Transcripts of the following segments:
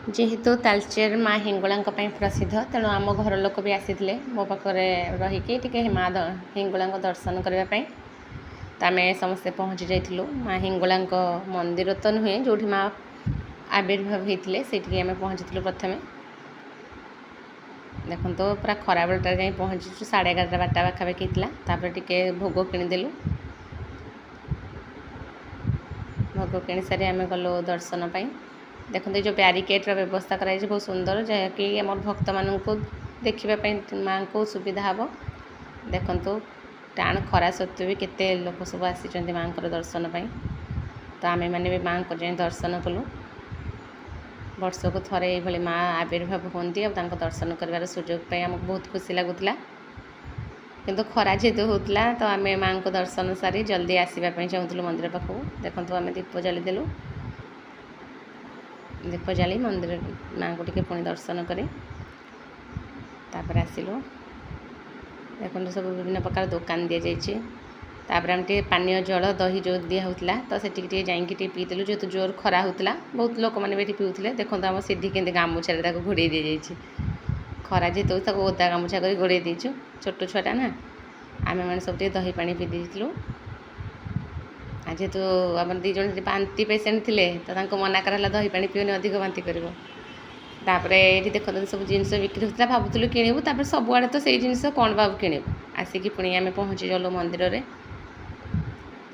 जेहेतु तालचेर माँ हिंगुला प्रसिद्ध तेणु आम घर लोक भी आसी मो पाखे रही माँ हिंगुला दर्शन करने तो आम समस्ते पहुँची जाइलु माँ हिंगुला मंदिर तो नुहे जो माँ आविर्भाव होते से पहुँची प्रथम देखो तो पूरा खरा बेलटार जाए पहुँचु 11:30 12 पाखापाखि होता टे भोग किदेलु भोग कि सारी आम गलु दर्शन पाई देखते जो ब्यारिकेड्र व्यवस्था कराई बहुत सुंदर जहाँकि आम भक्त मानू देखापी माँ को सुविधा हम देखु टाण खरा सत्वे भी केते लोक सब आसी माँ को दर्शन पाई तो आम मैंने भी माँ को जाए दर्शन कलु वर्ष को थरे ये माँ आविर्भाव होती और दर्शन कर सुजोग पाई आमको बहुत खुशी लगुला किंतु खरा जेहेतु होता तो आम माँ को दर्शन सारी जल्दी आसवाई चाहूँ मंदिर पाखक देखो आम दीप जलिदेलु दीप जाली मंदिर माँ को टे पुणी दर्शन करी आसिलु देखो सब विभिन्न प्रकार दुकान दि जापर आम पानीय जल दही जो दिहला तो से जाइए पीदेलु जेहेतु जोर खरा होता बहुत लोक मैंने भी पीऊे देखो आम सीधी के गामुछा घोड़े दी जाइए खरा जेहेतु ओदा गामुछा कर घोड़े दीचु छोट छुआटा ना आम मैंने सब दही पा पी देलु जेहेतु आम दी जन बांति पेसेंट थे तो मना कराला दही पा पीओनी अधिक बांति कर ये देखते सब जिनस बिक्री होता भावुलु किणु सबुआड़े तो से जिन कौन बाबू किणु आसिक पुणी आम पहुँची गलु मंदिर में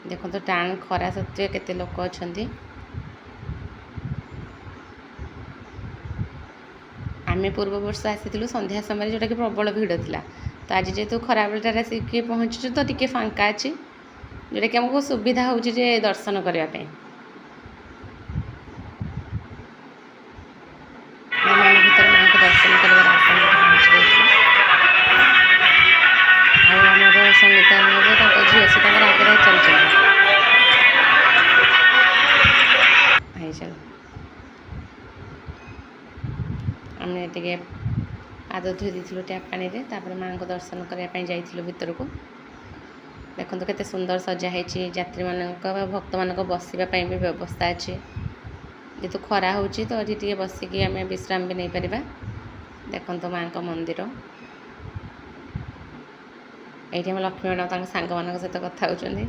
देखो तो टाण खरा सत्वे केते लोक अच्छा आम पूर्व वर्ष आसी संध्या समय जोटा कि प्रबल भिड़ था तो आज जेहेतु खरा बेलटार आसिक पहुँचु तो टी फांका अच्छी जोटा कि आमको सुविधा हो दर्शन करने भर माँ को दर्शन कर संगीता झील से आगे चल चल आम टे पाद धोई दी टैप पानी में माँ को दर्शन करने जाइलु भीतर को देखो तो केते सुंदर सजा है यात्री मानक भक्त मानक बसवाई भी व्यवस्था अच्छी जेहेतु खरा हो तो ये टे बसिकी आम विश्राम भी नहीं पार देखो तो माँ का मंदिर ये आम लक्ष्मी मैडम सांग मान सहित कथा होती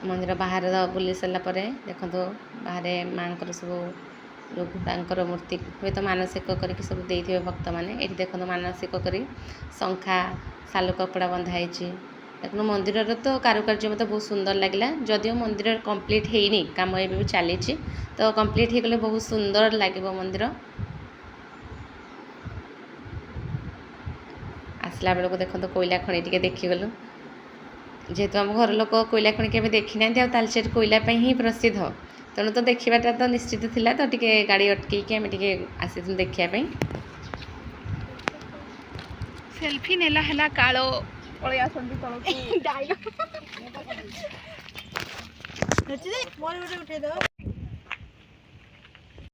मंदिर बाहर बुली सारापर देखो तो बाहर माँ को सब जो मूर्ति हुए तो मानसिक करके सब देते भक्त मैंने ये देखो तो मानसिक कर शंखा सालु कपड़ा बंधाई देखो मंदिर तो कारुकार्य मतलब बहुत सुंदर लगे जदिव मंदिर कंप्लीट होनी कम ए भी चली तो कंप्लीट हो गले बहुत सुंदर लगे मंदिर आसला बेलू देखो तो कोयला खଣି टे देखीगलु जेहेतु आम घर लोक कोयला खଣି के देखी ना तालचेर कोयला ही प्रसिद्ध तेणु तो देखाटा तो निश्चित थिला तो टे गाड़ी अटकई आम टे आसी देखापी सेल्फी नेला हला कालो पळे आसंती तळकू